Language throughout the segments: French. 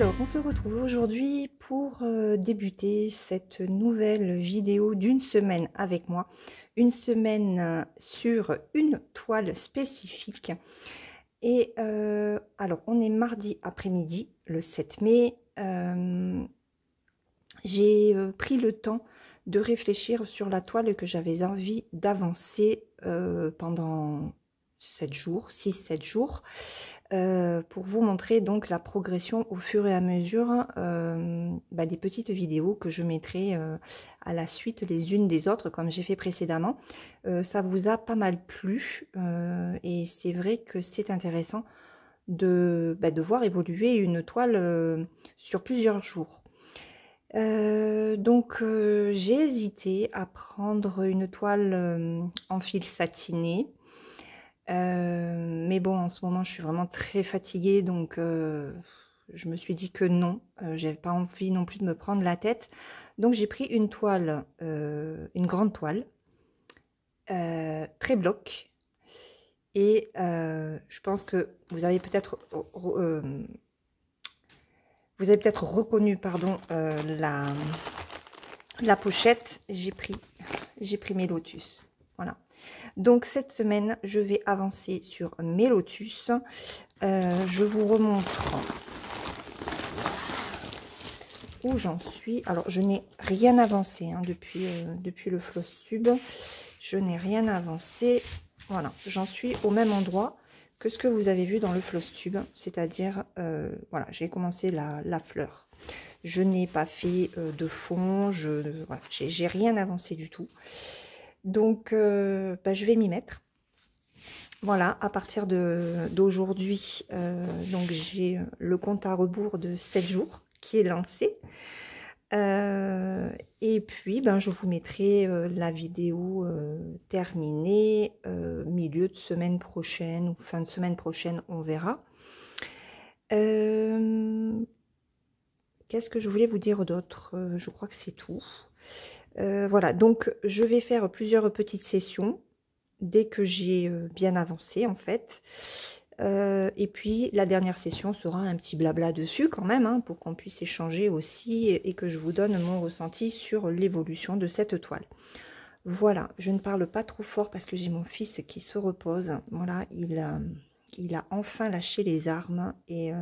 Alors, on se retrouve aujourd'hui pour débuter cette nouvelle vidéo d'une semaine avec moi. Une semaine sur une toile spécifique. Et alors, on est mardi après-midi, le 7 mai. J'ai pris le temps de réfléchir sur la toile que j'avais envie d'avancer pendant 7 jours, 6-7 jours. Pour vous montrer donc la progression au fur et à mesure des petites vidéos que je mettrai à la suite les unes des autres comme j'ai fait précédemment. Ça vous a pas mal plu et c'est vrai que c'est intéressant de voir évoluer une toile sur plusieurs jours. J'ai hésité à prendre une toile en fil satiné. Mais bon, en ce moment, je suis vraiment très fatiguée, donc je me suis dit que non, j'avais pas envie non plus de me prendre la tête. Donc j'ai pris une toile, une grande toile, très bloc. Et je pense que vous avez peut-être reconnu, pardon, la pochette. J'ai pris mes lotus. Voilà. Donc cette semaine, je vais avancer sur mes lotus. Je vous remontre où j'en suis. Alors, je n'ai rien avancé depuis le floss tube. Je n'ai rien avancé. Voilà, j'en suis au même endroit que ce que vous avez vu dans le floss tube. C'est-à-dire, voilà, j'ai commencé la fleur. Je n'ai pas fait de fond. Voilà, j'ai rien avancé du tout. Donc, je vais m'y mettre. Voilà, à partir d'aujourd'hui, donc j'ai le compte à rebours de 7 jours qui est lancé. Et puis, je vous mettrai la vidéo terminée milieu de semaine prochaine ou fin de semaine prochaine, on verra. Qu'est-ce que je voulais vous dire d'autre? Je crois que c'est tout. Voilà, donc je vais faire plusieurs petites sessions dès que j'ai bien avancé en fait. Et puis la dernière session sera un petit blabla dessus quand même, hein, pour qu'on puisse échanger aussi et que je vous donne mon ressenti sur l'évolution de cette toile. Voilà, je ne parle pas trop fort parce que j'ai mon fils qui se repose. Voilà, il a enfin lâché les armes et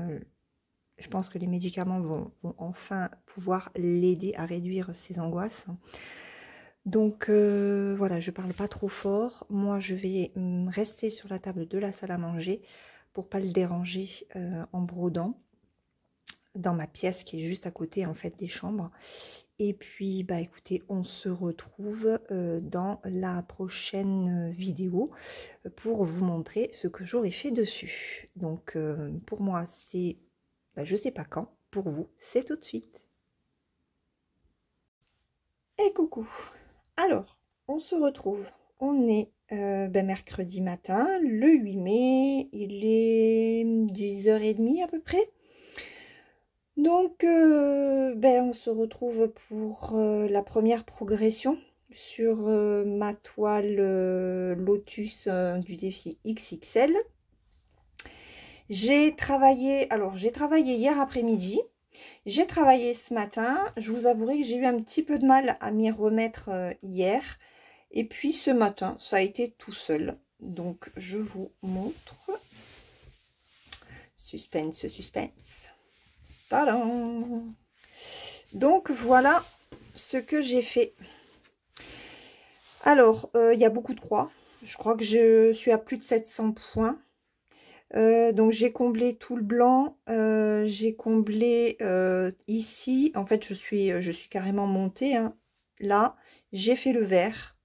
je pense que les médicaments vont enfin pouvoir l'aider à réduire ses angoisses. Donc voilà, je parle pas trop fort. Moi, je vais rester sur la table de la salle à manger pour pas le déranger en brodant dans ma pièce qui est juste à côté en fait des chambres. Et puis, écoutez, on se retrouve dans la prochaine vidéo pour vous montrer ce que j'aurai fait dessus. Donc pour moi, c'est, je sais pas quand. Pour vous, c'est tout de suite. Et coucou. Alors, on se retrouve. On est mercredi matin, le 8 mai. Il est 10h30 à peu près. Donc, on se retrouve pour la première progression sur ma toile Lotus du défi XXL. J'ai travaillé hier après-midi. J'ai travaillé ce matin. Je vous avouerai que j'ai eu un petit peu de mal à m'y remettre hier. Et puis ce matin, ça a été tout seul. Donc, je vous montre. Suspense, suspense. Tadam! Donc, voilà ce que j'ai fait. Alors, il y a beaucoup de croix. Je crois que je suis à plus de 700 points. Donc j'ai comblé tout le blanc, j'ai comblé ici, en fait je suis carrément montée, hein. Là j'ai fait le vert,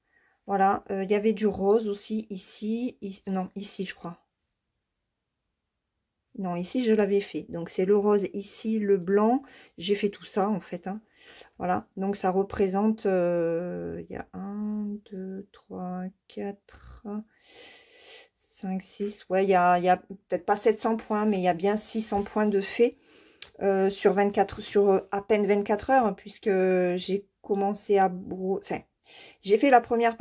voilà, il y avait du rose aussi ici, non ici je crois, non ici je l'avais fait, donc c'est le rose ici, le blanc, j'ai fait tout ça en fait, hein. Voilà, donc ça représente, il y a 1, 2, 3, 4... 5, 6, ouais, il y a peut-être pas 700 points, mais il y a bien 600 points de fait sur à peine 24 heures, hein, puisque j'ai commencé à enfin, j'ai fait la première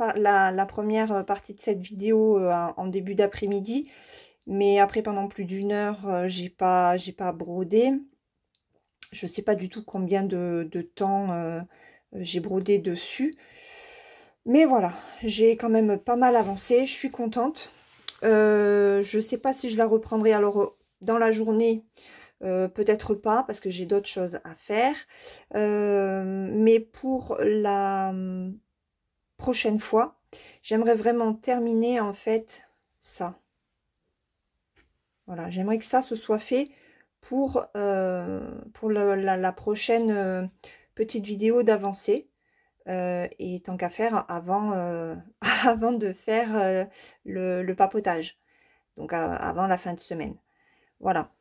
partie de cette vidéo en début d'après-midi, mais après pendant plus d'1 heure, j'ai pas brodé. Je ne sais pas du tout combien de temps j'ai brodé dessus. Mais voilà, j'ai quand même pas mal avancé. Je suis contente. Je ne sais pas si je la reprendrai alors dans la journée. Peut-être pas parce que j'ai d'autres choses à faire. Mais pour la prochaine fois, j'aimerais vraiment terminer en fait ça. Voilà, j'aimerais que ça se soit fait pour la prochaine petite vidéo d'avancée. Et tant qu'à faire avant, avant de faire le papotage. Donc avant la fin de semaine. Voilà.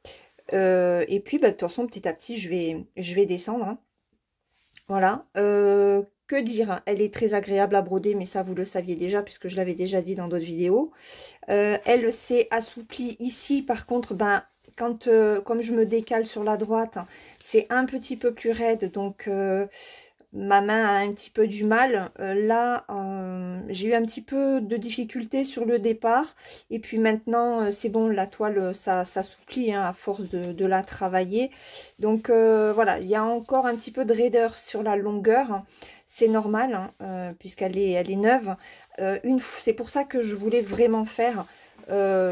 Et puis, bah, de toute façon, petit à petit, je vais descendre. Hein. Voilà. Que dire? Hein, elle est très agréable à broder, mais ça, vous le saviez déjà, puisque je l'avais déjà dit dans d'autres vidéos. Elle s'est assouplie ici. Par contre, ben, quand, comme je me décale sur la droite, c'est un petit peu plus raide. Donc, ma main a un petit peu du mal. Là, j'ai eu un petit peu de difficulté sur le départ. Et puis maintenant, c'est bon, la toile, ça s'assouplit hein, à force de la travailler. Donc voilà, il y a encore un petit peu de raideur sur la longueur. C'est normal, hein, puisqu'elle elle est neuve. C'est pour ça que je voulais vraiment faire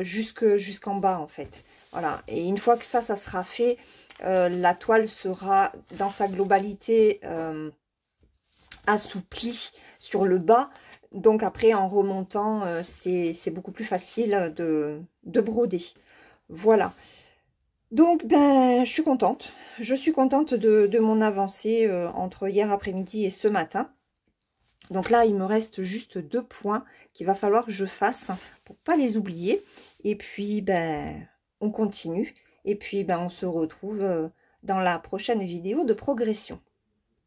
jusqu'en bas, en fait. Voilà, et une fois que ça sera fait, la toile sera dans sa globalité assoupli sur le bas. Donc après, en remontant, c'est beaucoup plus facile de broder. Voilà. Donc, ben, je suis contente. Je suis contente de mon avancée entre hier après-midi et ce matin. Donc là, il me reste juste 2 points qu'il va falloir que je fasse pour pas les oublier. Et puis, ben, on continue. Et puis, ben, on se retrouve dans la prochaine vidéo de progression.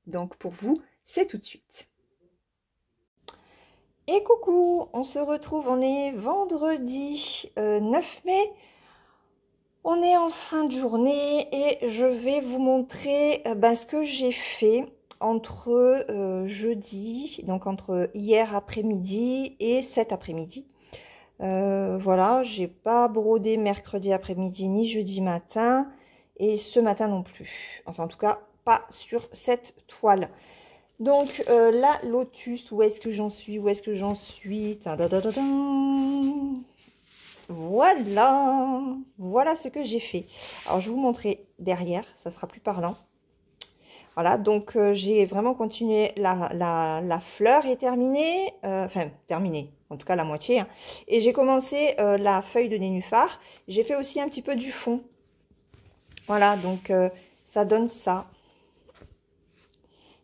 Donc, pour vous, c'est tout de suite. Et coucou, on se retrouve, on est vendredi 9 mai. On est en fin de journée et je vais vous montrer ben, ce que j'ai fait entre jeudi, donc entre hier après-midi et cet après-midi. Voilà, j'ai pas brodé mercredi après-midi ni jeudi matin et ce matin non plus. Enfin en tout cas pas sur cette toile. Donc la lotus, où est-ce que j'en suis? Où est-ce que j'en suis? Voilà, voilà ce que j'ai fait. Alors je vais vous montrer derrière, ça sera plus parlant. Voilà, donc j'ai vraiment continué, la fleur est terminée, enfin terminée, en tout cas la moitié. Hein. Et j'ai commencé la feuille de nénuphar. J'ai fait aussi un petit peu du fond. Voilà, donc ça donne ça.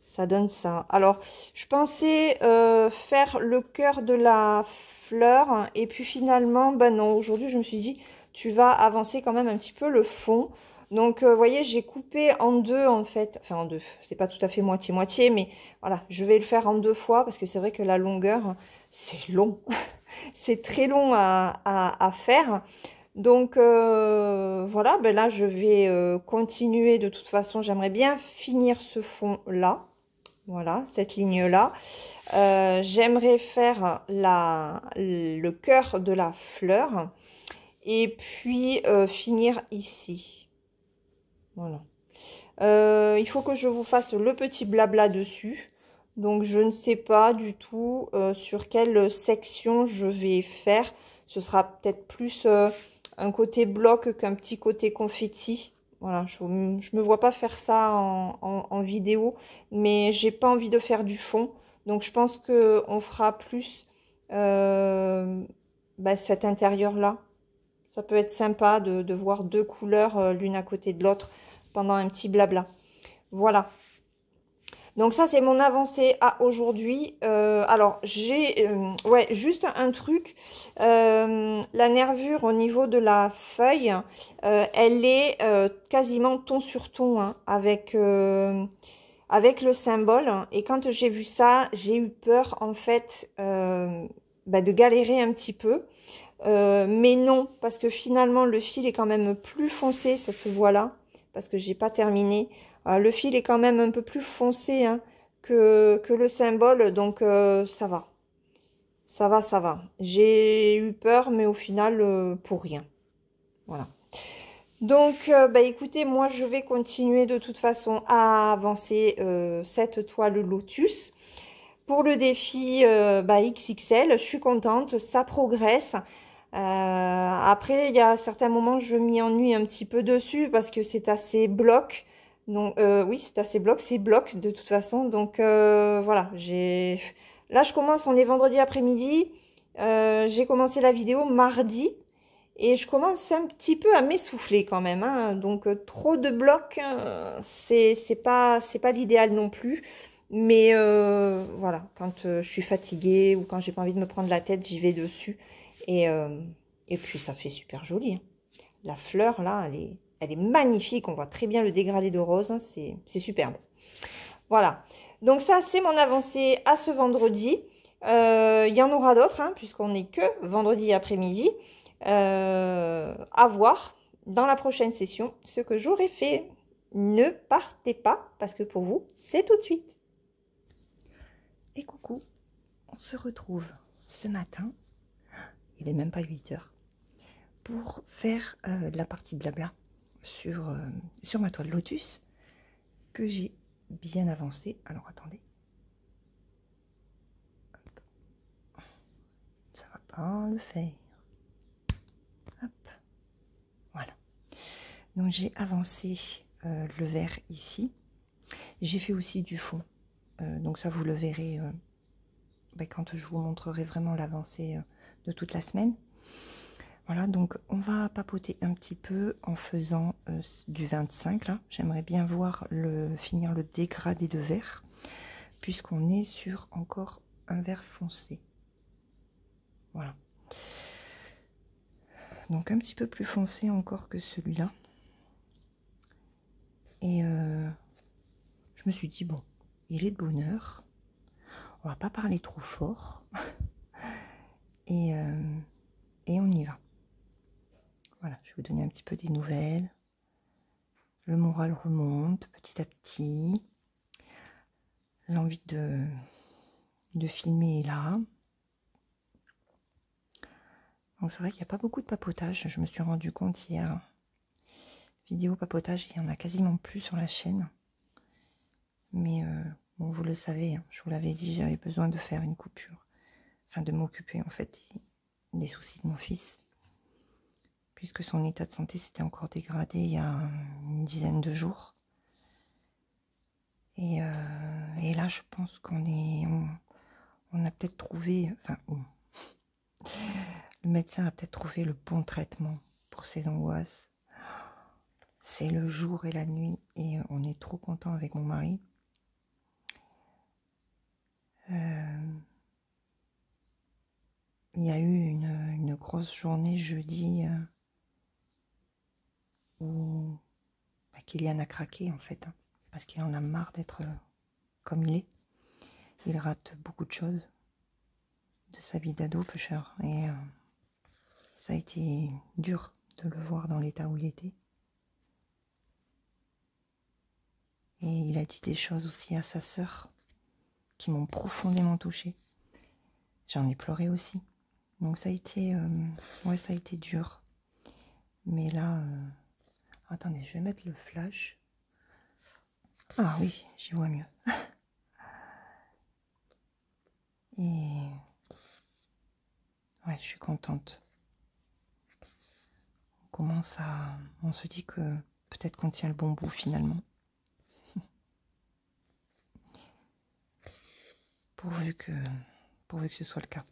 Ça donne ça. Alors, je pensais faire le cœur de la fleur. Et puis finalement, ben non, aujourd'hui, je me suis dit, tu vas avancer quand même un petit peu le fond. Donc, vous voyez, j'ai coupé en deux, en fait. Enfin, en deux. C'est pas tout à fait moitié-moitié. Mais voilà, je vais le faire en 2 fois. Parce que c'est vrai que la longueur, c'est long. C'est très long à faire. Donc, voilà, ben là, je vais continuer. De toute façon, j'aimerais bien finir ce fond-là. Voilà, cette ligne-là. J'aimerais faire le cœur de la fleur et puis finir ici. Voilà. Il faut que je vous fasse le petit blabla dessus. Donc, je ne sais pas du tout sur quelle section je vais faire. Ce sera peut-être plus un côté bloc qu'un petit côté confetti. Voilà, je me vois pas faire ça en vidéo, mais j'ai pas envie de faire du fond. Donc, je pense qu'on fera plus cet intérieur-là. Ça peut être sympa de voir 2 couleurs l'une à côté de l'autre pendant un petit blabla. Voilà. Donc ça, c'est mon avancée à aujourd'hui. Alors, j'ai ouais, juste un truc. La nervure au niveau de la feuille, elle est quasiment ton sur ton hein, avec le symbole. Et quand j'ai vu ça, j'ai eu peur en fait de galérer un petit peu. Mais non, parce que finalement, le fil est quand même plus foncé, ça se voit là, parce que j'ai pas terminé. Le fil est quand même un peu plus foncé hein, que le symbole, donc ça va. Ça va, ça va. J'ai eu peur, mais au final, pour rien. Voilà. Donc, bah, écoutez, moi, je vais continuer de toute façon à avancer cette toile lotus. Pour le défi bah, XXL, je suis contente, ça progresse. Après, il y a certains moments, je m'y ennuie un petit peu dessus parce que c'est assez bloc. Donc, oui, c'est assez bloc, c'est bloc de toute façon. Donc, voilà, là, je commence, on est vendredi après-midi. J'ai commencé la vidéo mardi. Et je commence un petit peu à m'essouffler quand même, hein. Donc trop de blocs, c'est pas l'idéal non plus. Mais voilà, quand je suis fatiguée ou quand j'ai pas envie de me prendre la tête, j'y vais dessus. Et, euh, et puis ça fait super joli, hein. La fleur là, elle est magnifique. On voit très bien le dégradé de rose, hein. C'est superbe. Voilà. Donc ça, c'est mon avancée à ce vendredi. Il y en aura d'autres, hein, puisqu'on n'est que vendredi après-midi. À voir dans la prochaine session ce que j'aurai fait. Ne partez pas, parce que pour vous, c'est tout de suite. Et coucou, on se retrouve ce matin, il n'est même pas 8 heures, pour faire la partie blabla sur ma toile lotus que j'ai bien avancée. Alors attendez. Ça va pas le faire. Hop. Voilà. Donc j'ai avancé le vert ici. J'ai fait aussi du fond. Donc ça vous le verrez quand je vous montrerai vraiment l'avancée de toute la semaine. Voilà, donc on va papoter un petit peu en faisant du 25 là. J'aimerais bien voir finir le dégradé de vert, puisqu'on est sur encore un vert foncé. Voilà. Donc un petit peu plus foncé encore que celui-là. Et je me suis dit, bon, il est de bonne heure. On va pas parler trop fort. et on y va. Voilà, je vais vous donner un petit peu des nouvelles. Le moral remonte petit à petit. L'envie de filmer est là. Donc c'est vrai qu'il n'y a pas beaucoup de papotage. Je me suis rendu compte hier. Vidéo papotage, il n'y en a quasiment plus sur la chaîne. Mais bon, vous le savez, hein, je vous l'avais dit, j'avais besoin de faire une coupure. Enfin, de m'occuper en fait des soucis de mon fils. Puisque son état de santé s'était encore dégradé il y a une dizaine de jours. Et là, je pense qu'on a peut-être trouvé, enfin, le médecin a peut-être trouvé le bon traitement pour ses angoisses. C'est le jour et la nuit, et on est trop content avec mon mari. Il y a eu une grosse journée jeudi où Kylian a craqué en fait, hein, parce qu'il en a marre d'être comme il est. Il rate beaucoup de choses de sa vie d'ado pêcheur, et ça a été dur de le voir dans l'état où il était. Et il a dit des choses aussi à sa sœur qui m'ont profondément touchée. J'en ai pleuré aussi. Donc ça a été, ouais, ça a été dur. Mais là, attendez, je vais mettre le flash. Ah oui, j'y vois mieux. Et ouais, je suis contente. On se dit que peut-être qu'on tient le bon bout finalement. Pourvu que ce soit le cas.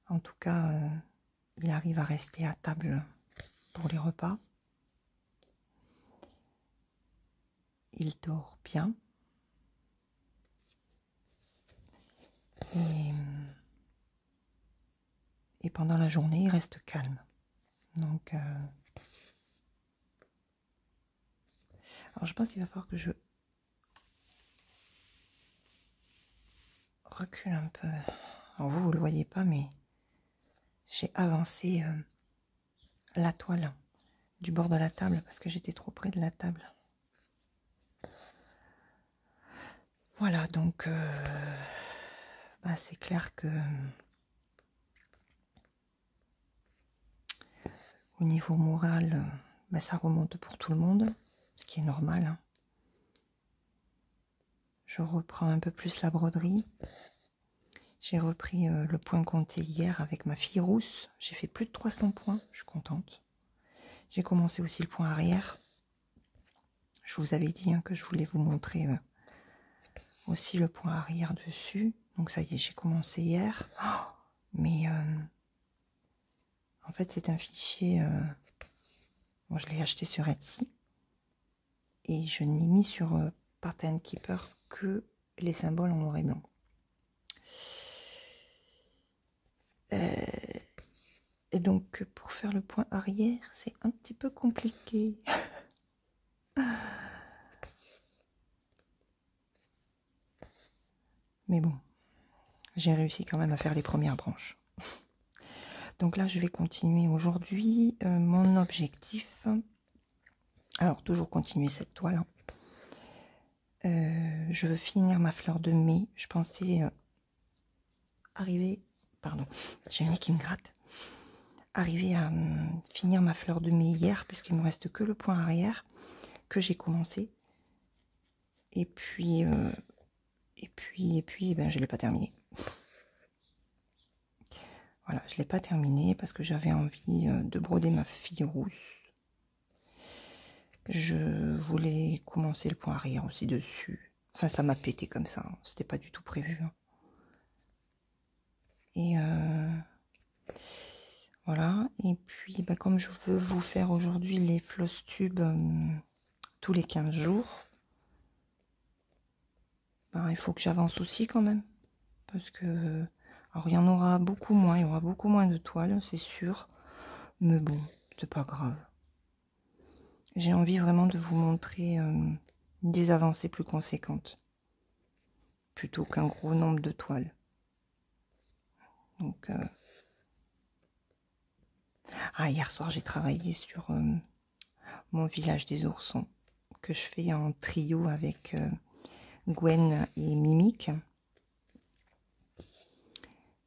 En tout cas, il arrive à rester à table pour les repas. Il dort bien. Et pendant la journée, il reste calme. Donc, alors je pense qu'il va falloir que je recule un peu. Alors vous le voyez pas, mais j'ai avancé la toile du bord de la table parce que j'étais trop près de la table. Voilà, donc c'est clair que Au niveau moral, bah, ça remonte pour tout le monde, ce qui est normal, hein. Je reprends un peu plus la broderie. J'ai repris le point compté hier avec ma fille rousse. J'ai fait plus de 300 points, je suis contente. J'ai commencé aussi le point arrière. Je vous avais dit, hein, que je voulais vous montrer aussi le point arrière dessus. Donc ça y est, j'ai commencé hier. Oh, mais en fait, c'est un fichier... bon, je l'ai acheté sur Etsy. Et je n'ai mis sur Pattern Keeper que les symboles en noir et blanc. Et donc, pour faire le point arrière, c'est un petit peu compliqué. Mais bon, j'ai réussi quand même à faire les premières branches. Donc là, je vais continuer aujourd'hui mon objectif. Alors, toujours continuer cette toile. Je veux finir ma fleur de mai. Je pensais arriver... Pardon, j'ai un nez qui me gratte. Arriver à finir ma fleur de mai hier, puisqu'il me reste que le point arrière que j'ai commencé. Et puis, ben, je ne l'ai pas terminé. Voilà, je ne l'ai pas terminé parce que j'avais envie de broder ma fille rousse. Je voulais commencer le point arrière aussi dessus. Enfin, ça m'a pété comme ça. Hein. C'était pas du tout prévu. Hein. Et voilà. Et puis, ben, comme je veux vous faire aujourd'hui les floss tubes tous les 15 jours, ben, il faut que j'avance aussi quand même. Parce que... Alors, il y en aura beaucoup moins. Il y aura beaucoup moins de toiles, c'est sûr. Mais bon, c'est pas grave. J'ai envie vraiment de vous montrer des avancées plus conséquentes. Plutôt qu'un gros nombre de toiles. Donc, ah, hier soir, j'ai travaillé sur mon village des oursons. Que je fais en trio avec Gwen et Mimique.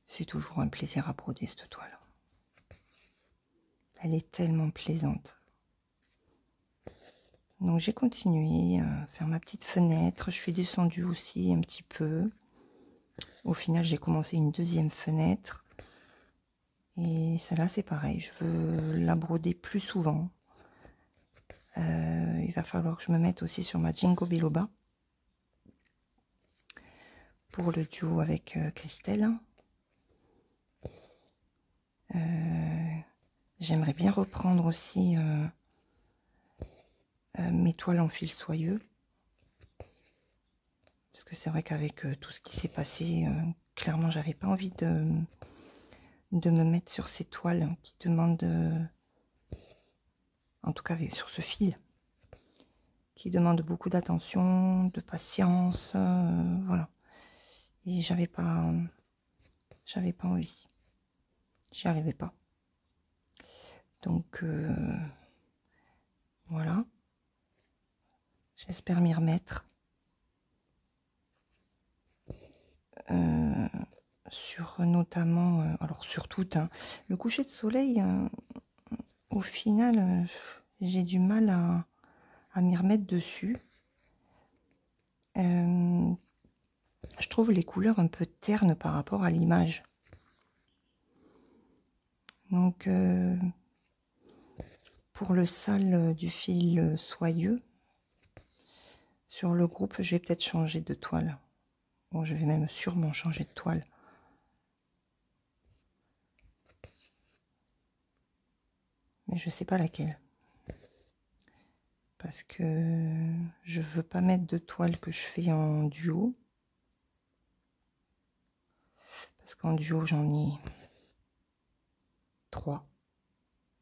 C'est toujours un plaisir à broder cette toile. Elle est tellement plaisante. Donc j'ai continué à faire ma petite fenêtre. Je suis descendue aussi un petit peu. Au final, j'ai commencé une deuxième fenêtre. Et celle-là, c'est pareil. Je veux la broder plus souvent. Il va falloir que je me mette aussi sur ma Ginkgo biloba. Pour le duo avec Christelle. J'aimerais bien reprendre aussi mes toiles en fil soyeux. Parce que c'est vrai qu'avec tout ce qui s'est passé, clairement, j'avais pas envie de me mettre sur ces toiles qui demandent, en tout cas sur ce fil, qui demande beaucoup d'attention, de patience, voilà. Et j'avais pas envie. J'y arrivais pas. Donc, voilà. J'espère m'y remettre. Sur notamment, alors sur tout, hein, le coucher de soleil, au final, j'ai du mal à m'y remettre dessus. Je trouve les couleurs un peu ternes par rapport à l'image. Donc, pour le sale du fil soyeux, sur le groupe, je vais peut-être changer de toile. Bon, je vais même sûrement changer de toile. Mais je ne sais pas laquelle. Parce que je veux pas mettre de toile que je fais en duo. Parce qu'en duo, j'en ai 3.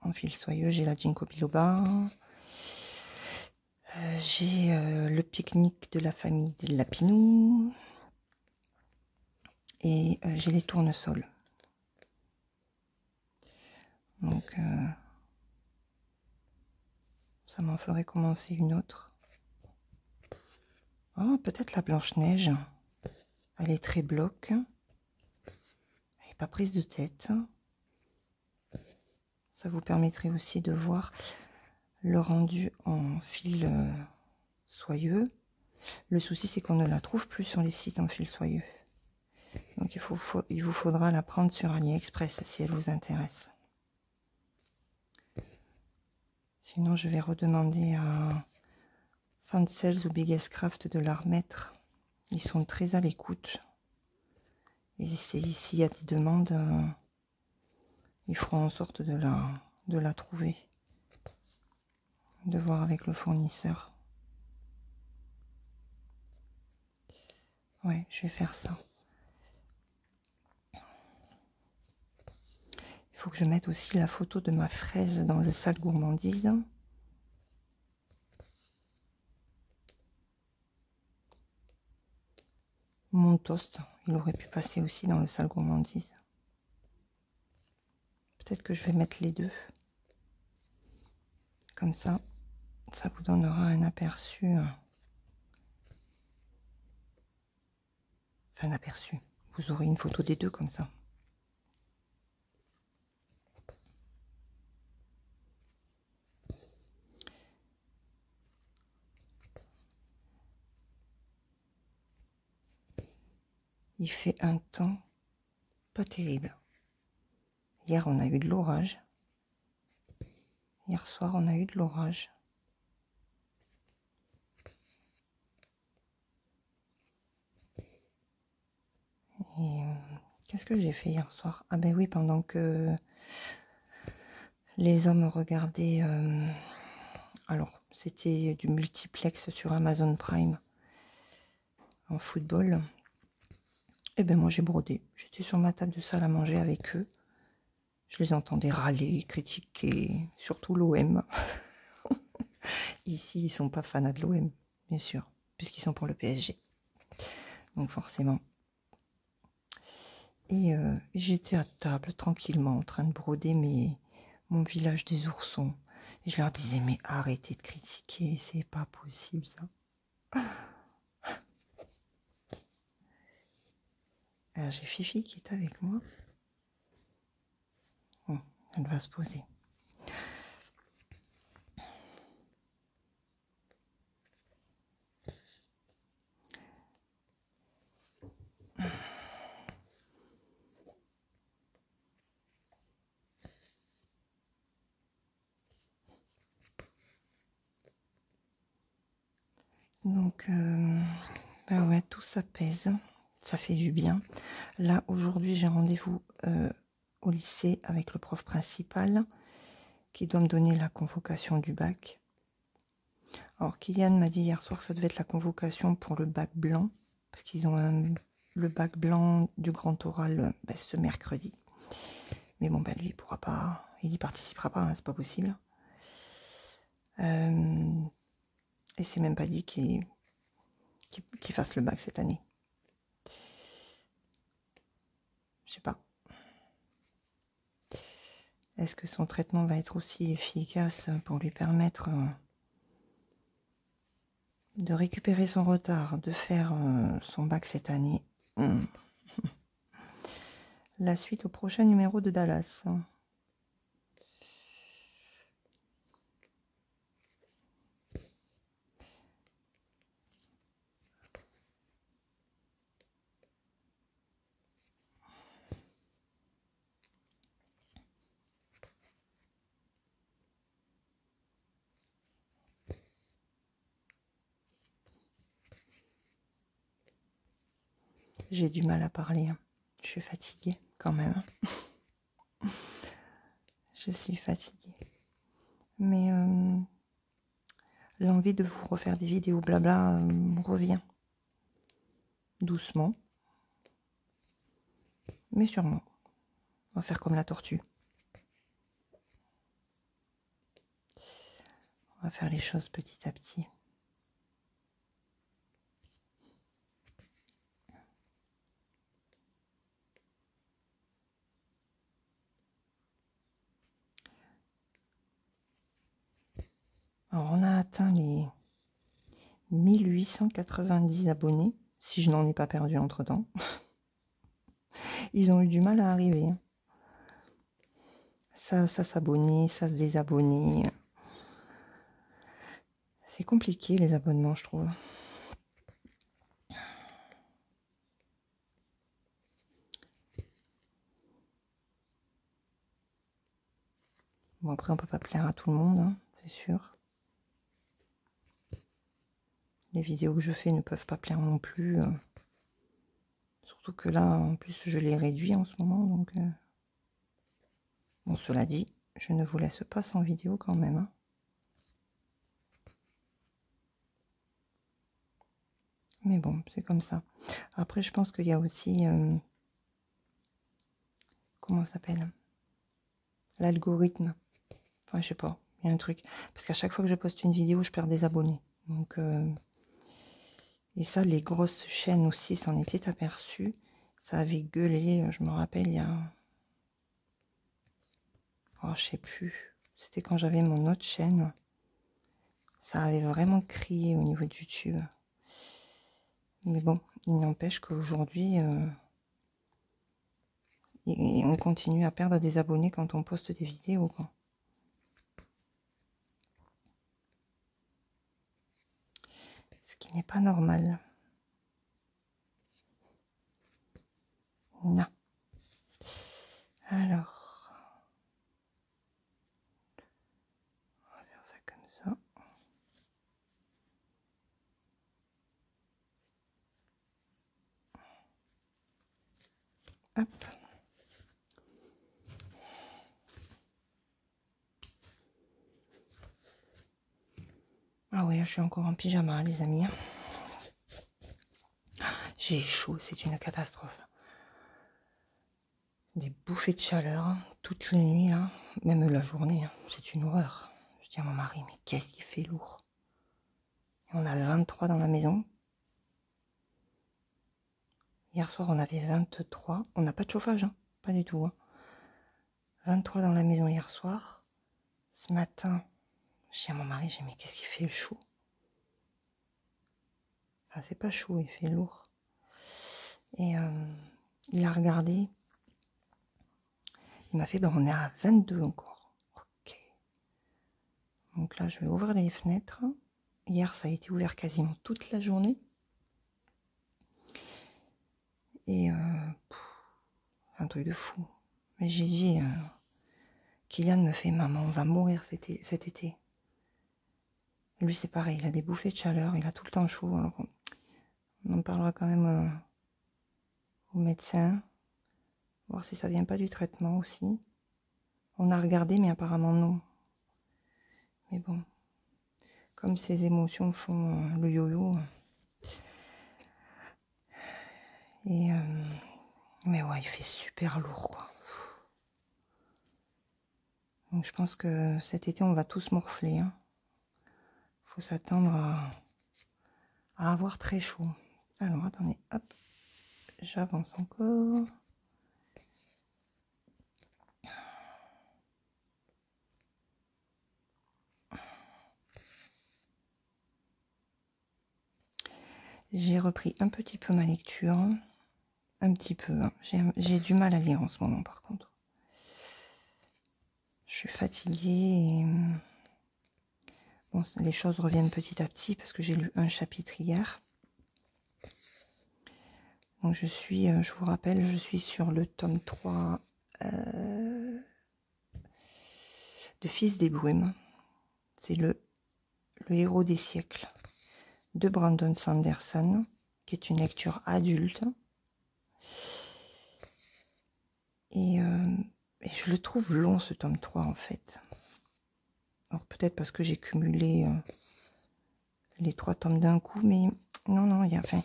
En fil soyeux, j'ai la Ginkgo biloba. J'ai le pique-nique de la famille des lapinous. Et j'ai les tournesols. Donc, ça m'en ferait commencer une autre. Oh, peut-être la Blanche-Neige. Elle est très bloc. Elle n'est pas prise de tête. Ça vous permettrait aussi de voir le rendu en fil soyeux. Le souci, c'est qu'on ne la trouve plus sur les sites en fil soyeux. Donc il vous faudra la prendre sur AliExpress si elle vous intéresse. Sinon, je vais redemander à Fansels ou Biggest Craft de la remettre. Ils sont très à l'écoute. Et s'il y a des demandes, ils feront en sorte de la trouver. De voir avec le fournisseur. Ouais, je vais faire ça. Il faut que je mette aussi la photo de ma fraise dans le salle gourmandise. Mon toast, il aurait pu passer aussi dans le salle gourmandise. Peut-être que je vais mettre les deux. Comme ça, ça vous donnera un aperçu. Enfin, un aperçu. Vous aurez une photo des deux comme ça. Il fait un temps pas terrible. Hier, on a eu de l'orage. Hier soir, on a eu de l'orage. Et qu'est-ce que j'ai fait hier soir? Ah ben oui, pendant que les hommes regardaient... alors, c'était du multiplex sur Amazon Prime en football. Et ben moi, j'ai brodé. J'étais sur ma table de salle à manger avec eux. Je les entendais râler, critiquer, surtout l'OM. Ici, ils sont pas fans de l'OM, bien sûr, puisqu'ils sont pour le PSG. Donc forcément. Et j'étais à table, tranquillement, en train de broder mon village des oursons. Et je leur disais, mais arrêtez de critiquer, c'est pas possible ça. Alors j'ai Fifi qui est avec moi. Bon, elle va se poser. Donc, ben ouais, tout ça pèse, ça fait du bien. Là, aujourd'hui, j'ai rendez-vous au lycée avec le prof principal qui doit me donner la convocation du bac. Alors, Kylian m'a dit hier soir que ça devait être la convocation pour le bac blanc, parce qu'ils ont le bac blanc du grand oral ben, ce mercredi. Mais bon, ben lui, il pourra pas, il y participera pas, hein, c'est pas possible. Et c'est même pas dit qu'il fasse le bac cette année. Je sais pas. Est-ce que son traitement va être aussi efficace pour lui permettre de récupérer son retard, de faire son bac cette année? La suite au prochain numéro de Dallas. J'ai du mal à parler. Je suis fatiguée quand même. Je suis fatiguée. Mais l'envie de vous refaire des vidéos blabla revient. Doucement. Mais sûrement. On va faire comme la tortue. On va faire les choses petit à petit. Alors, on a atteint les 1890 abonnés, si je n'en ai pas perdu entre-temps. Ils ont eu du mal à arriver. ça s'abonner, ça se désabonner. C'est compliqué les abonnements, je trouve. Bon, après, on peut pas plaire à tout le monde, hein, c'est sûr. Les vidéos que je fais ne peuvent pas plaire non plus. Surtout que là, en plus, je les réduis en ce moment. Donc, bon, cela dit, je ne vous laisse pas sans vidéo quand même. Hein. Mais bon, c'est comme ça. Après, je pense qu'il y a aussi... comment ça s'appelle? L'algorithme. Enfin, je sais pas. Il y a un truc. Parce qu'à chaque fois que je poste une vidéo, je perds des abonnés. Donc... et ça, les grosses chaînes aussi s'en étaient aperçues. Ça avait gueulé, je me rappelle, il y a... Oh, je sais plus. C'était quand j'avais mon autre chaîne. Ça avait vraiment crié au niveau de YouTube. Mais bon, il n'empêche qu'aujourd'hui, on continue à perdre des abonnés quand on poste des vidéos, quoi. Ce qui n'est pas normal. Non. Alors, on va faire ça comme ça. Hop. Ah oui, je suis encore en pyjama, les amis. J'ai chaud, c'est une catastrophe. Des bouffées de chaleur, toute la nuit, là. Même la journée, hein. C'est une horreur. Je dis à mon mari, mais qu'est-ce qu'il fait lourd. On a 23 dans la maison. Hier soir, on avait 23. On n'a pas de chauffage, hein. Pas du tout. Hein. 23 dans la maison hier soir. Ce matin, je dis à mon mari, mais qu'est-ce qu'il fait chaud. Enfin, c'est pas chaud, il fait lourd. Et il a regardé. Il m'a fait, ben, on est à 22 encore. Ok. Donc là, je vais ouvrir les fenêtres. Hier, ça a été ouvert quasiment toute la journée. Et un truc de fou. Mais j'ai dit, Kylian me fait, maman, on va mourir cet été. Lui, c'est pareil, il a des bouffées de chaleur, il a tout le temps chaud. Alors on en parlera quand même au médecin. Voir si ça vient pas du traitement aussi. On a regardé, mais apparemment non. Mais bon, comme ces émotions font le yo-yo. Et mais ouais, il fait super lourd, quoi. Donc je pense que cet été, on va tous morfler. Hein. Faut s'attendre à avoir très chaud. Alors, attendez, hop, j'avance encore. J'ai repris un petit peu ma lecture. Un petit peu. Hein. J'ai du mal à lire en ce moment, par contre. Je suis fatiguée et... Bon, les choses reviennent petit à petit parce que j'ai lu un chapitre hier. Donc je vous rappelle, je suis sur le tome 3 de Fils des brumes. C'est le héros des siècles de Brandon Sanderson, qui est une lecture adulte. Et je le trouve long, ce tome 3, en fait. Alors peut-être parce que j'ai cumulé les 3 tomes d'un coup, mais non, enfin,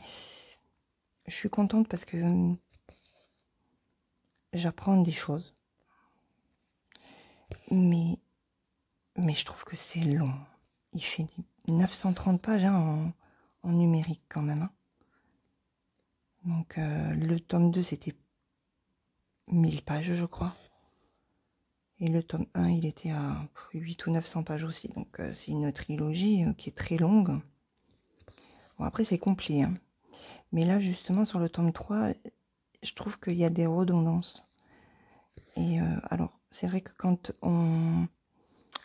je suis contente parce que j'apprends des choses. Mais je trouve que c'est long. Il fait 930 pages hein, en numérique quand même. Hein. Donc le tome 2, c'était 1000 pages, je crois. Et le tome 1, il était à 8 ou 900 pages aussi. Donc c'est une trilogie qui est très longue. Bon, après, c'est complet. Hein. Mais là, justement, sur le tome 3, je trouve qu'il y a des redondances. Et alors, c'est vrai que quand on...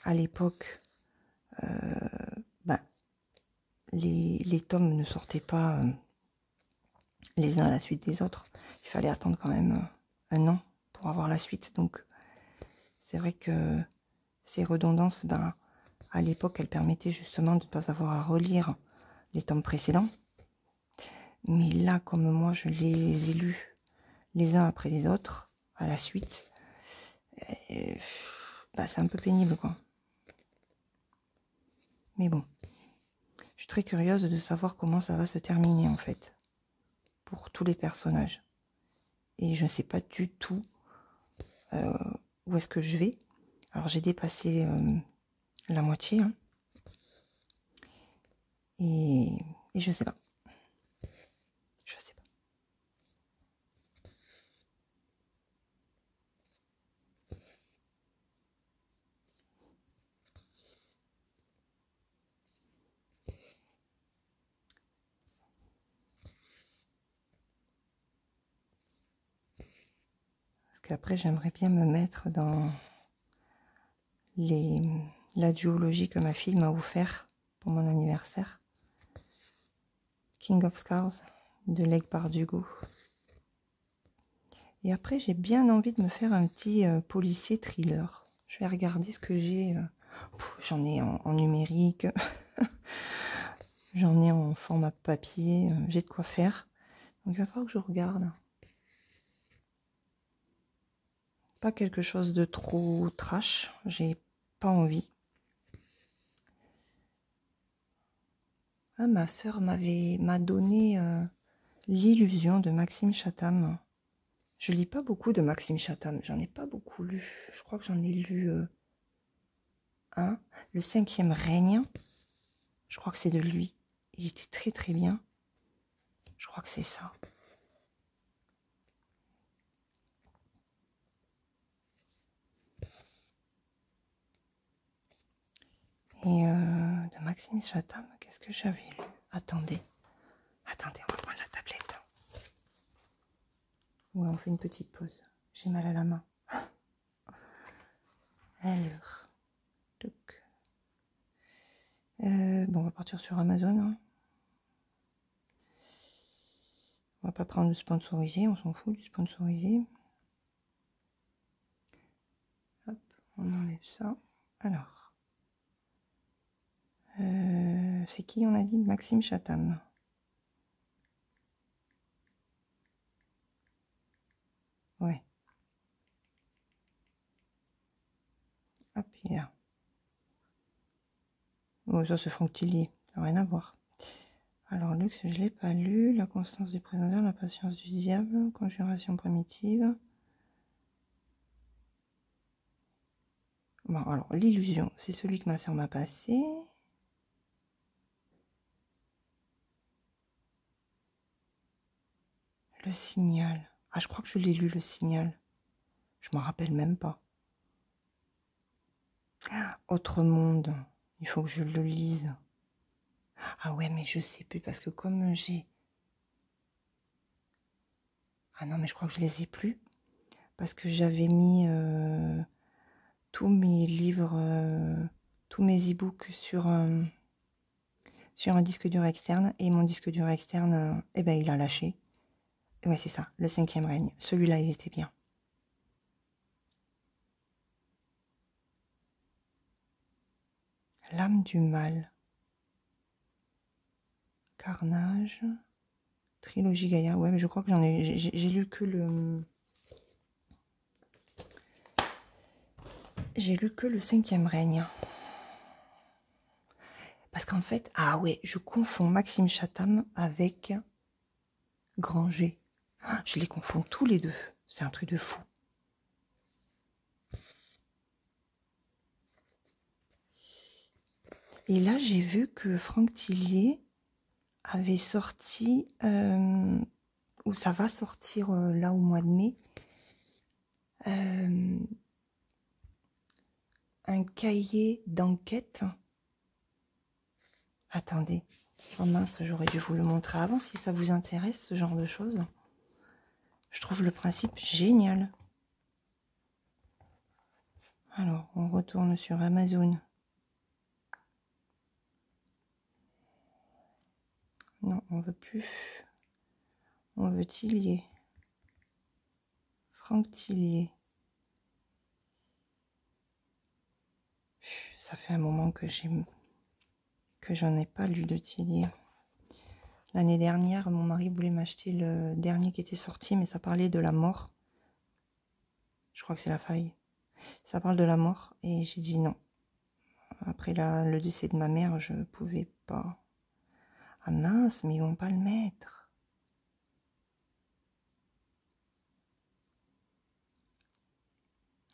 À l'époque, ben, les tomes ne sortaient pas les uns à la suite des autres. Il fallait attendre quand même un an pour avoir la suite. Donc, c'est vrai que ces redondances, ben, à l'époque, elles permettaient justement de ne pas avoir à relire les tomes précédents. Mais là, comme moi, je les ai lus les uns après les autres, à la suite, bah, c'est un peu pénible, quoi. Mais bon, je suis très curieuse de savoir comment ça va se terminer, en fait, pour tous les personnages. Et je ne sais pas du tout où est-ce que je vais. Alors, j'ai dépassé la moitié, hein, et je sais pas. Je sais pas. Parce qu'après, j'aimerais bien me mettre dans la duologie que ma fille m'a offert pour mon anniversaire. King of Scars de Leigh Bardugo. Et après, j'ai bien envie de me faire un petit policier thriller. Je vais regarder ce que j'ai. J'en ai en numérique, j'en ai en format papier, j'ai de quoi faire. Donc il va falloir que je regarde. Pas quelque chose de trop trash, j'ai pas envie. Ah, ma sœur m'a donné l'illusion de Maxime Chatham. Je lis pas beaucoup de Maxime Chatham, j'en ai pas beaucoup lu. Je crois que j'en ai lu un, Le 5e règne. Je crois que c'est de lui. Il était très très bien. Je crois que c'est ça. Et de Maxime Chatham, qu'est-ce que j'avais lu? Attendez, on va prendre la tablette. Ouais, on fait une petite pause. J'ai mal à la main. Alors, bon, on va partir sur Amazon. Hein. On va pas prendre du sponsorisé, on s'en fout du sponsorisé. Hop, on enlève ça. Alors, c'est qui on a dit? Maxime Chatham. Ouais. Hop, il est là. Oh, ça c'est Franck Tillier, ça n'a rien à voir. Alors, Luxe, je ne l'ai pas lu. La constance du présenteur, la patience du diable, conjuration primitive. Bon, alors, l'illusion, c'est celui que ma soeur m'a passé. Le signal. Ah, je crois que je l'ai lu, le signal. Je m'en rappelle même pas. Ah, Autre monde. Il faut que je le lise. Ah ouais, mais je sais plus, parce que comme j'ai... Ah non, mais je crois que je les ai plus. Parce que j'avais mis tous mes livres, tous mes e-books sur un disque dur externe. Et mon disque dur externe, eh ben, il a lâché. Et ouais, c'est ça, le 5e règne. Celui-là, il était bien. L'âme du mal. Carnage. Trilogie Gaïa. Ouais, mais je crois que j'ai lu que le... J'ai lu que le 5e règne. Parce qu'en fait, ah ouais, je confonds Maxime Chatham avec Granger. Ah, je les confonds tous les deux. C'est un truc de fou. Et là, j'ai vu que Franck Tillier avait sorti, ou ça va sortir là au mois de mai, un cahier d'enquête. Attendez, oh mince, j'aurais dû vous le montrer avant si ça vous intéresse, ce genre de choses. Je trouve le principe génial. Alors, on retourne sur Amazon. Non, on veut plus. On veut Tillier. Franck Tillier. Ça fait un moment que j'en ai pas lu de Tillier. L'année dernière, mon mari voulait m'acheter le dernier qui était sorti, mais ça parlait de la mort. Je crois que c'est La Faille. Ça parle de la mort et j'ai dit non. Après le décès de ma mère, je pouvais pas. Ah mince, mais ils vont pas le mettre.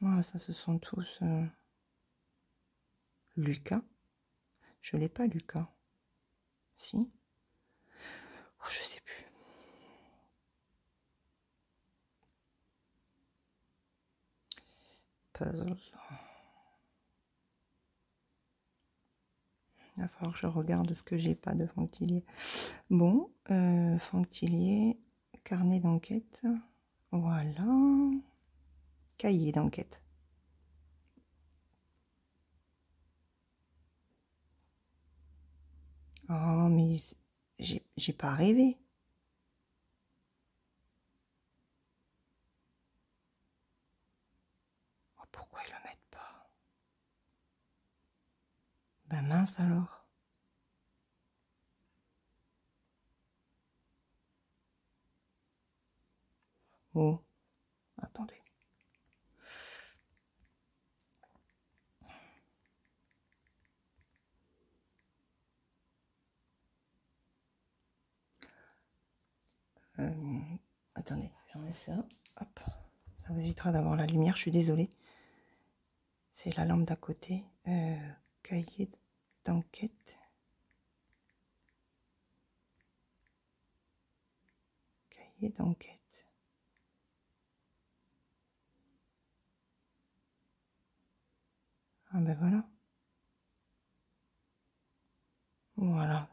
Ah, ça, ce sont tous... Lucas. Je l'ai pas, Lucas. Si. Oh, je sais plus. Puzzle. Il va falloir que je regarde ce que j'ai pas de Franck Tillier. Bon, Franck Tillier, carnet d'enquête. Voilà. Cahier d'enquête. Oh, mais j'ai pas rêvé. Oh, pourquoi ils le mettent pas? Ben mince alors. Oh, attendez. Attendez, j'enlève ça. Hop, ça vous évitera d'avoir la lumière, je suis désolée. C'est la lampe d'à côté. Cahier d'enquête. Cahier d'enquête. Ah ben voilà. Voilà.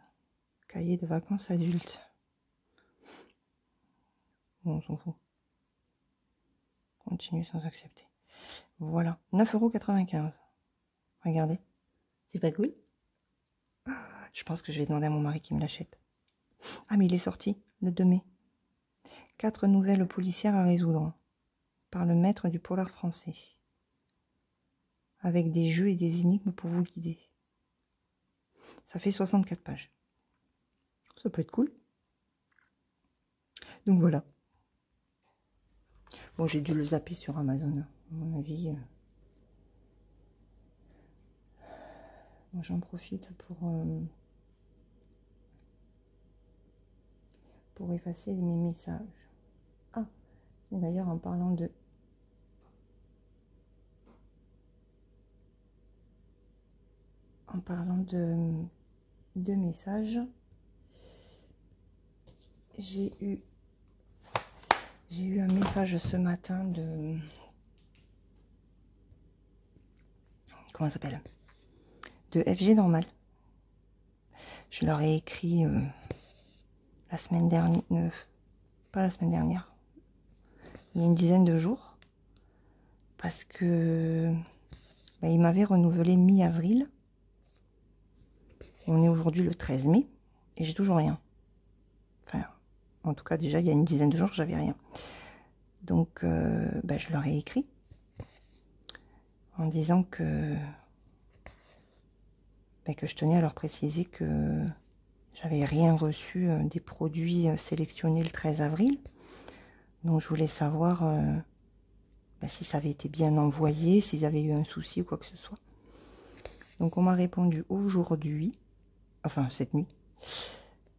Cahier de vacances adultes. Bon, on s'en fout. Continue sans accepter. Voilà. 9,95 €. Regardez. C'est pas cool? Je pense que je vais demander à mon mari qui me l'achète. Ah, mais il est sorti le 2 mai. 4 nouvelles policières à résoudre par le maître du polar français. Avec des jeux et des énigmes pour vous guider. Ça fait 64 pages. Ça peut être cool. Donc voilà. Bon, j'ai dû le zapper sur Amazon, à mon avis. Bon, j'en profite pour effacer mes messages. Ah, et d'ailleurs, en parlant de messages, j'ai eu un message ce matin de... Comment ça s'appelle? De FG Normal. Je leur ai écrit la semaine dernière, pas la semaine dernière, il y a une dizaine de jours, parce que ils m'avaient renouvelé mi-avril. On est aujourd'hui le 13 mai et j'ai toujours rien. Enfin, en tout cas, déjà, il y a une dizaine de jours, j'avais rien. Donc, je leur ai écrit en disant que je tenais à leur préciser que j'avais rien reçu des produits sélectionnés le 13 avril. Donc, je voulais savoir si ça avait été bien envoyé, s'ils avaient eu un souci ou quoi que ce soit. Donc, on m'a répondu aujourd'hui, enfin cette nuit,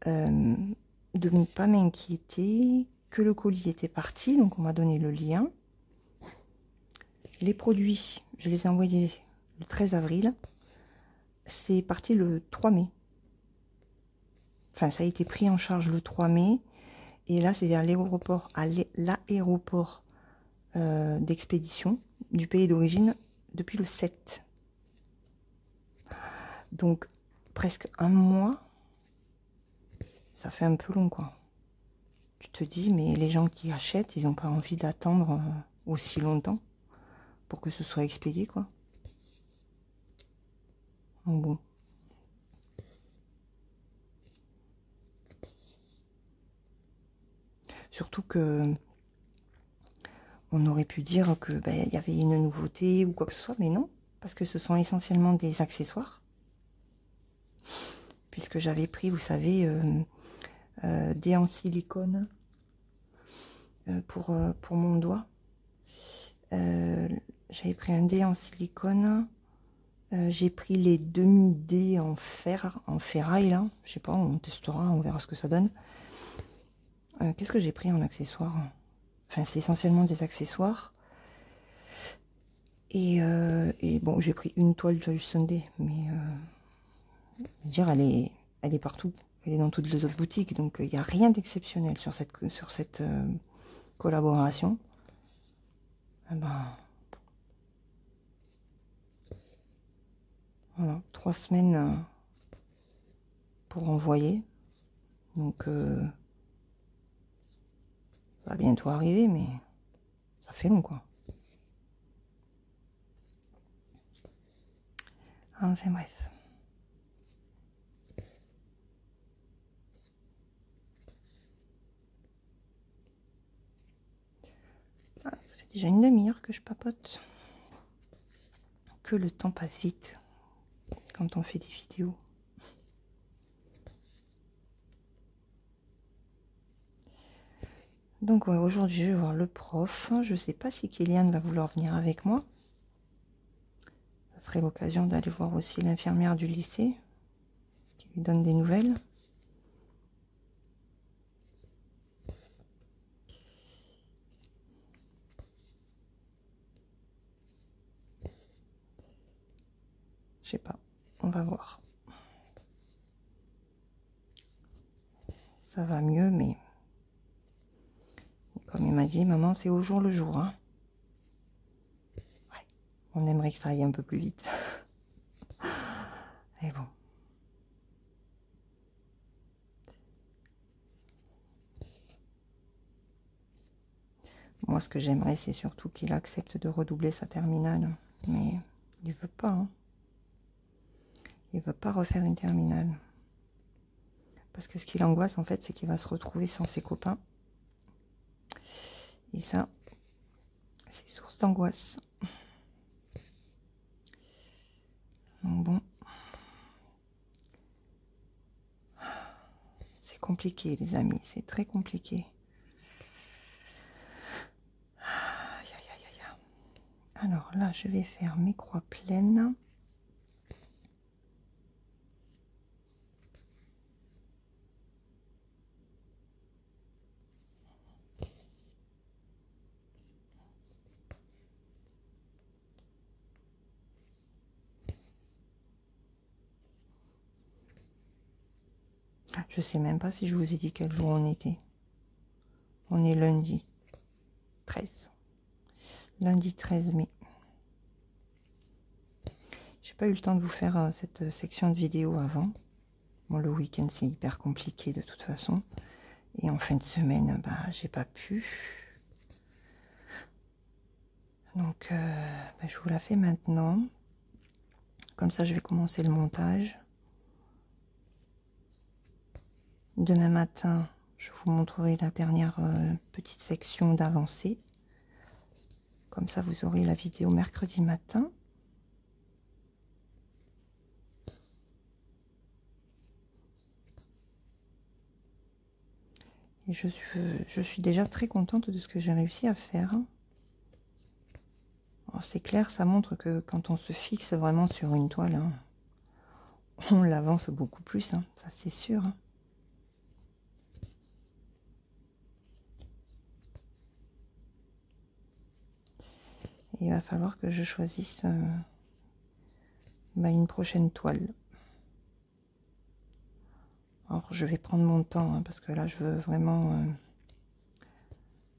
de ne pas m'inquiéter, que le colis était parti. Donc, on m'a donné le lien. Les produits, je les ai envoyés le 13 avril. C'est parti le 3 mai. Enfin, ça a été pris en charge le 3 mai. Et là, c'est à l'aéroport, d'expédition du pays d'origine depuis le 7. Donc, presque un mois. Ça fait un peu long, quoi. Tu te dis, mais les gens qui achètent, ils n'ont pas envie d'attendre aussi longtemps pour que ce soit expédié, quoi. Donc bon. Surtout que on aurait pu dire que ben, y avait une nouveauté ou quoi que ce soit, mais non, parce que ce sont essentiellement des accessoires. Puisque j'avais pris, vous savez, des en silicone pour mon doigt. J'avais pris un dé en silicone. J'ai pris les demi-dés en fer, en ferraille là. Je sais pas, on testera, on verra ce que ça donne. Qu'est-ce que j'ai pris en accessoires? Enfin, c'est essentiellement des accessoires. Et bon, j'ai pris une toile Joy Sunday, mais dire elle est partout. Elle est dans toutes les autres boutiques, donc il n'y a rien d'exceptionnel sur cette collaboration. Ah ben, voilà, 3 semaines pour envoyer. Donc, ça va bientôt arriver, mais ça fait long, quoi. Enfin, bref. Ah, ça fait déjà une demi-heure que je papote. Que le temps passe vite quand on fait des vidéos. Donc ouais, aujourd'hui je vais voir le prof. Je sais pas si Kéliane va vouloir venir avec moi. Ça serait l'occasion d'aller voir aussi l'infirmière du lycée qui lui donne des nouvelles. Je sais pas, on va voir. Ça va mieux, mais comme il m'a dit, maman, c'est au jour le jour. Hein. Ouais, on aimerait que ça aille un peu plus vite. Mais bon. Moi, ce que j'aimerais, c'est surtout qu'il accepte de redoubler sa terminale. Mais il veut pas. Hein. Il veut pas refaire une terminale. Parce que ce qui l'angoisse, en fait, c'est qu'il va se retrouver sans ses copains. Et ça, c'est source d'angoisse. Donc bon. C'est compliqué, les amis. C'est très compliqué. Aïe, aïe, aïe, aïe. Alors là, je vais faire mes croix pleines. Je sais même pas si je vous ai dit quel jour on était. On est lundi 13. Lundi 13 mai. J'ai pas eu le temps de vous faire cette section de vidéo avant. Bon, le week-end, c'est hyper compliqué de toute façon. Et en fin de semaine, bah, j'ai pas pu. Donc, bah, je vous la fais maintenant. Comme ça, je vais commencer le montage. Demain matin, je vous montrerai la dernière petite section d'avancée. Comme ça, vous aurez la vidéo mercredi matin. Et je suis déjà très contente de ce que j'ai réussi à faire. C'est clair, ça montre que quand on se fixe vraiment sur une toile, hein, on l'avance beaucoup plus, hein, ça c'est sûr. Hein. Et il va falloir que je choisisse bah, une prochaine toile. Alors je vais prendre mon temps, hein, parce que là je veux vraiment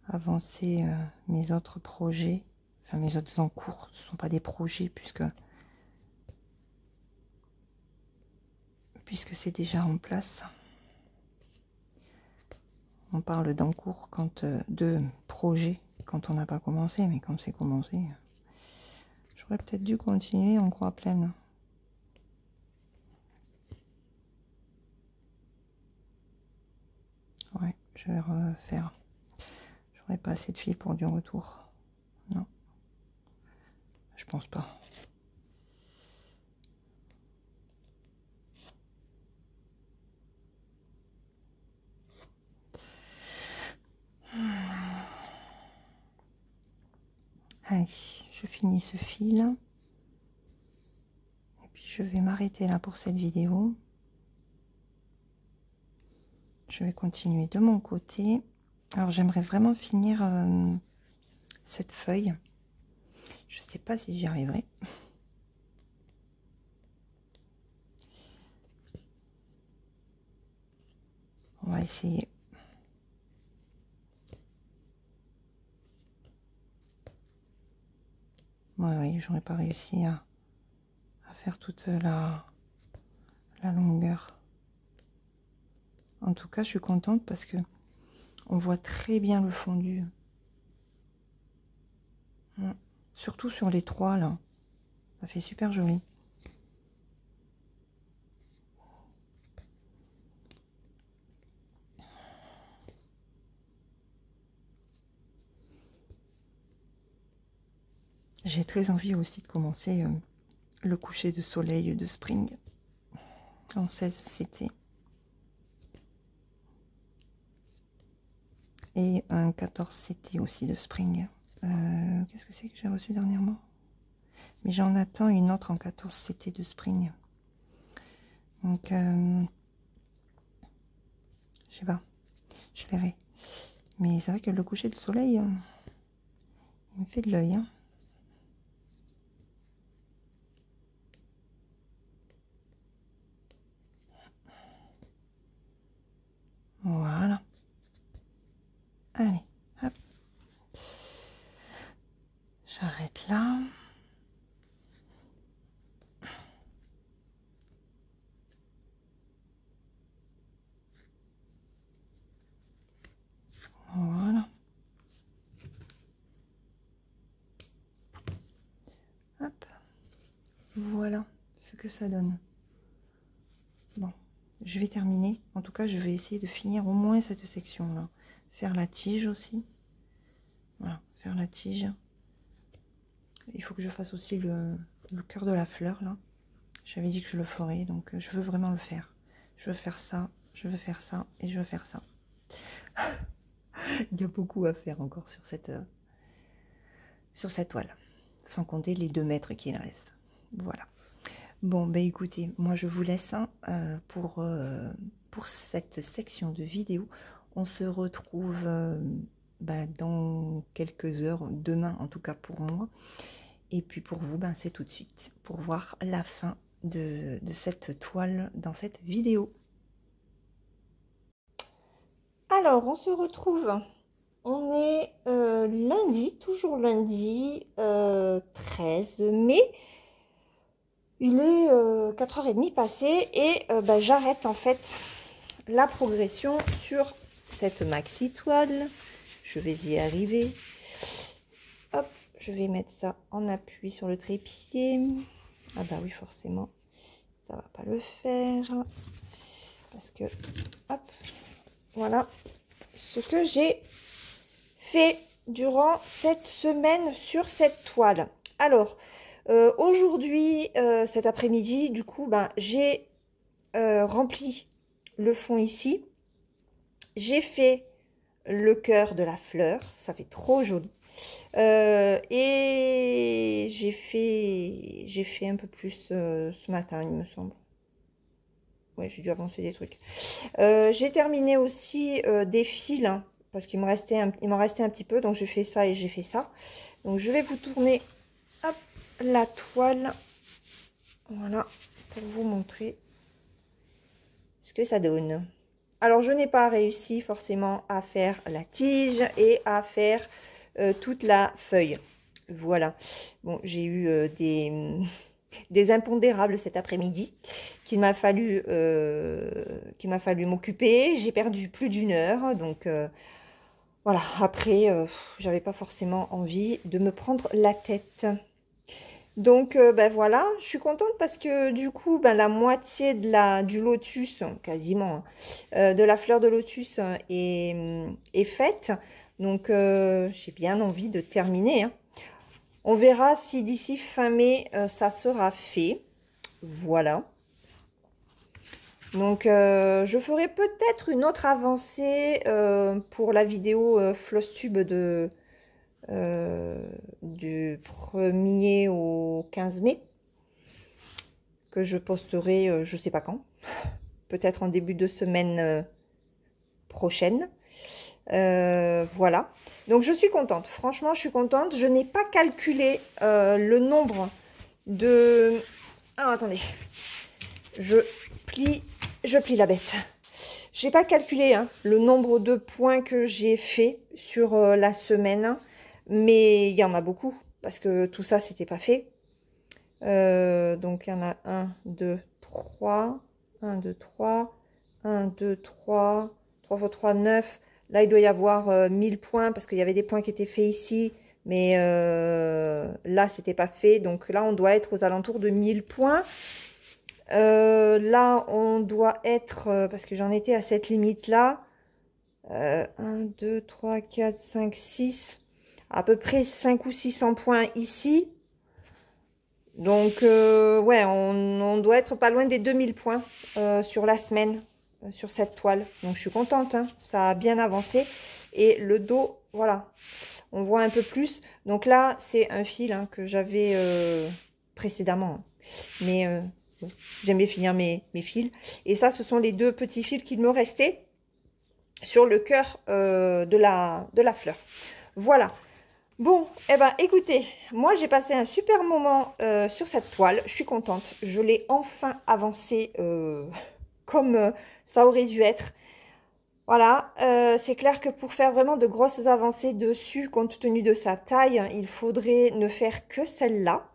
avancer mes autres projets. Enfin, mes autres en cours, ce ne sont pas des projets puisque c'est déjà en place. On parle d'en cours quand de projet quand on n'a pas commencé, mais quand c'est commencé, j'aurais peut-être dû continuer en croix pleine. Ouais, je vais refaire. J'aurais pas assez de fil pour du retour. Non. Je pense pas. Allez, je finis ce fil. Et puis je vais m'arrêter là pour cette vidéo. Je vais continuer de mon côté. Alors j'aimerais vraiment finir cette feuille. Je sais pas si j'y arriverai. On va essayer. Ouais, j'aurais pas réussi à faire toute la longueur. En tout cas, je suis contente parce que on voit très bien le fondu. Surtout sur les trois là. Ça fait super joli. J'ai très envie aussi de commencer le coucher de soleil de Spring en 16 CT. Et un 14 CT aussi de Spring. Qu'est-ce que c'est que j'ai reçu dernièrement? Mais j'en attends une autre en 14 CT de Spring. Donc, je sais pas. Je verrai. Mais c'est vrai que le coucher de soleil, il me fait de l'œil. Hein. Voilà. Allez, hop. J'arrête là. Voilà. Hop. Voilà ce que ça donne. Bon, je vais terminer. En tout cas, je vais essayer de finir au moins cette section-là. Faire la tige aussi. Voilà, faire la tige. Il faut que je fasse aussi le cœur de la fleur, là. J'avais dit que je le ferais, donc je veux vraiment le faire. Je veux faire ça, je veux faire ça, et je veux faire ça. Il y a beaucoup à faire encore sur cette toile. Sans compter les 2 mètres qu'il reste. Voilà. Bon, ben écoutez, moi je vous laisse hein, pour cette section de vidéo. On se retrouve dans quelques heures, demain en tout cas pour moi. Et puis pour vous, ben, c'est tout de suite pour voir la fin de cette toile dans cette vidéo. Alors, on se retrouve. On est lundi, toujours lundi 13 mai. Il est 4h30 passé et j'arrête en fait la progression sur cette maxi toile. Je vais y arriver. Hop, je vais mettre ça en appui sur le trépied. Ah bah oui, forcément, ça va pas le faire. Parce que, hop, voilà ce que j'ai fait durant cette semaine sur cette toile. Alors, aujourd'hui, cet après-midi, du coup, j'ai rempli le fond ici. J'ai fait le cœur de la fleur, ça fait trop joli. Et j'ai fait un peu plus ce matin, il me semble. Ouais, j'ai dû avancer des trucs. J'ai terminé aussi des fils, hein, parce qu'il m'en restait un petit peu, donc j'ai fait ça et j'ai fait ça. Donc je vais vous tourner hop, la toile, voilà, pour vous montrer ce que ça donne. Alors je n'ai pas réussi forcément à faire la tige et à faire toute la feuille. Voilà. Bon, j'ai eu des impondérables cet après-midi qu'il m'a fallu m'occuper. J'ai perdu plus d'1 heure, donc voilà. Après, j'avais pas forcément envie de me prendre la tête. Donc, ben voilà, je suis contente parce que du coup, ben, la moitié du lotus, quasiment, hein, de la fleur de lotus est faite. Donc, j'ai bien envie de terminer, hein. On verra si d'ici fin mai, ça sera fait. Voilà. Donc, je ferai peut-être une autre avancée pour la vidéo Flosstube du 1er au 15 mai, que je posterai, je sais pas quand, peut-être en début de semaine prochaine. Voilà. Donc, je suis contente. Franchement, je suis contente. Je n'ai pas calculé le nombre de... Ah, attendez. Je plie la bête. J'ai pas calculé hein, le nombre de points que j'ai fait sur la semaine, mais il y en a beaucoup parce que tout ça c'était pas fait. Donc il y en a 1, 2, 3, 1, 2, 3, 1, 2, 3, 3 x 3, 9. Là il doit y avoir 1000 points parce qu'il y avait des points qui étaient faits ici, mais là c'était pas fait. Donc là on doit être aux alentours de 1000 points. Là, on doit être, parce que j'en étais à cette limite-là, 1, 2, 3, 4, 5, 6, à peu près 5 ou 600 points ici. Donc, ouais, on doit être pas loin des 2000 points sur la semaine, sur cette toile. Donc, je suis contente, hein, ça a bien avancé. Et le dos, voilà, on voit un peu plus. Donc là, c'est un fil hein, que j'avais précédemment. Hein. Mais... j'aime bien finir mes fils. Et ça, ce sont les deux petits fils qu'il me restait sur le cœur de la fleur. Voilà. Bon, eh ben, écoutez, moi, j'ai passé un super moment sur cette toile. Je suis contente. Je l'ai enfin avancée comme ça aurait dû être. Voilà, c'est clair que pour faire vraiment de grosses avancées dessus, compte tenu de sa taille, il faudrait ne faire que celle-là.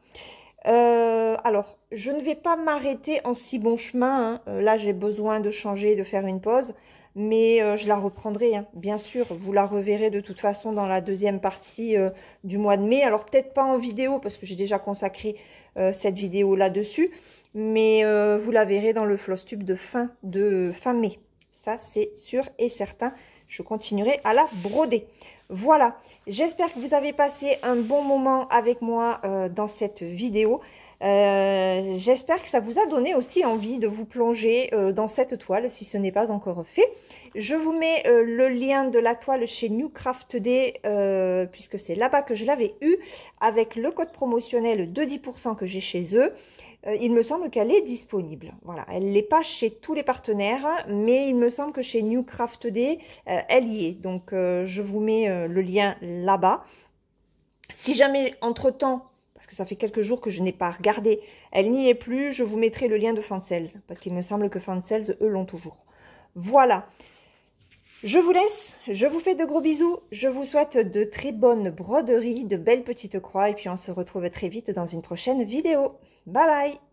Alors, je ne vais pas m'arrêter en si bon chemin. Hein. Là, j'ai besoin de changer, de faire une pause. Mais je la reprendrai, hein. Bien sûr. Vous la reverrez de toute façon dans la deuxième partie du mois de mai. Alors, peut-être pas en vidéo, parce que j'ai déjà consacré cette vidéo là-dessus. Mais vous la verrez dans le Flosstube de fin mai. Ça, c'est sûr et certain. Je continuerai à la broder. Voilà, j'espère que vous avez passé un bon moment avec moi dans cette vidéo. J'espère que ça vous a donné aussi envie de vous plonger dans cette toile si ce n'est pas encore fait. Je vous mets le lien de la toile chez NewCraftD puisque c'est là-bas que je l'avais eu avec le code promotionnel de 10% que j'ai chez eux. Il me semble qu'elle est disponible. Voilà, elle n'est pas chez tous les partenaires, mais il me semble que chez NewCraftD, elle y est. Donc, je vous mets le lien là-bas. Si jamais, entre-temps, parce que ça fait quelques jours que je n'ai pas regardé, elle n'y est plus, je vous mettrai le lien de Fansales, parce qu'il me semble que Fansales, eux, l'ont toujours. Voilà. Je vous laisse, je vous fais de gros bisous, je vous souhaite de très bonnes broderies, de belles petites croix, et puis on se retrouve très vite dans une prochaine vidéo. Bye bye!